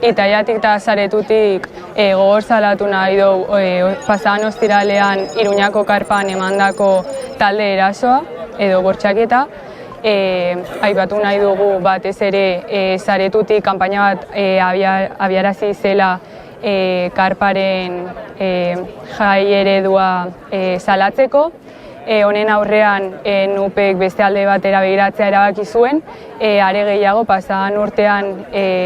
Itaiatik eta Saretutik gogor salatu nahi dugu pasadan ostiralean Iruñako karpan emandako talde erasoa edo bortxaketa. Aipatu nahi dugu batez ere Saretutik kanpaina bat abiarazi zela karparen jai eredua salatzeko. Honen aurrean NUPek beste alde batera begiratzea erabaki zuen, are gehiago pasadan urtean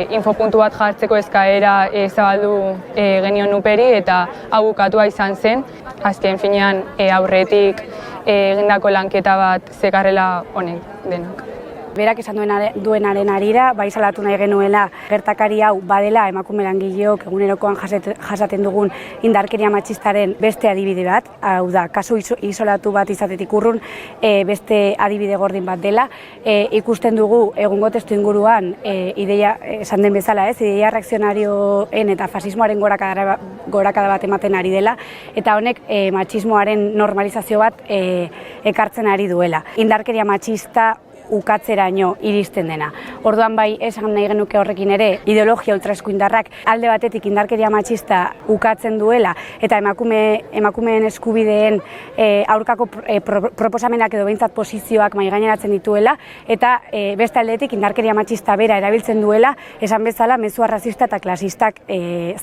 infopuntu bat jartzeko eskaera zabaldu genion NUPeri eta hau bukatua izan zen. Azken finean aurretik egindako lanketa bat zekarrela honek denak. Berak esan duenaren arira, bai salatu nahi genuela gertakari hau badela emakume langileok egunerokoan jasaten dugun indarkeria matxistaren beste adibide bat, hau da, kasu isolatu bat izatetik urrun beste adibide gordin bat dela. Ikusten dugu egungo testu inguruan ideia, esan den bezala ideia reakzionarioen eta fasismoaren gorakada bat ematen ari dela, eta honek matxismoaren normalizazio bat ekartzen ari duela. Indarkeria matxista ukatzeraino iristen dena. Orduan bai esan nahi genuke horrekin ere ideologia ultraeskuindarrak alde batetik indarkeria matxista ukatzen duela eta emakumeen eskubideen aurkako proposamenak edo behintzat posizioak mahaigaineratzen dituela eta beste aldetik indarkeria matxista bera erabiltzen duela esan bezala mezu arrazista eta klasistak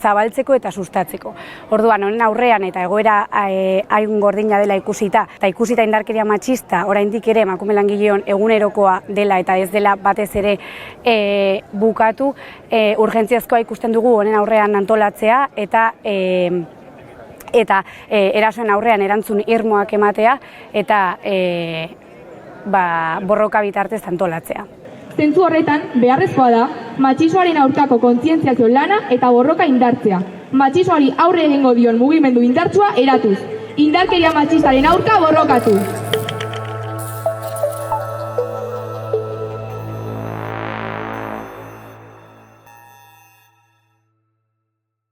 zabaltzeko eta sustatzeko. Orduan honen aurrean eta egoera hain gordina dela ikusita eta ikusita indarkeria matxista oraindik ere emakume langileon eguneroko dela eta ez dela batez ere bukatu, urgentziazkoa ikusten dugu honen aurrean antolatzea eta erasoen aurrean erantzun irmoak ematea eta borroka bitartez antolatzea. Zentzu horretan, beharrezkoa da, matxismoaren aurkako kontzientziazio lana eta borroka indartzea. Matxismoari aurre egingo dion mugimendu indartsua eratuz. Indarkeria matxistaren aurka borrokatuz.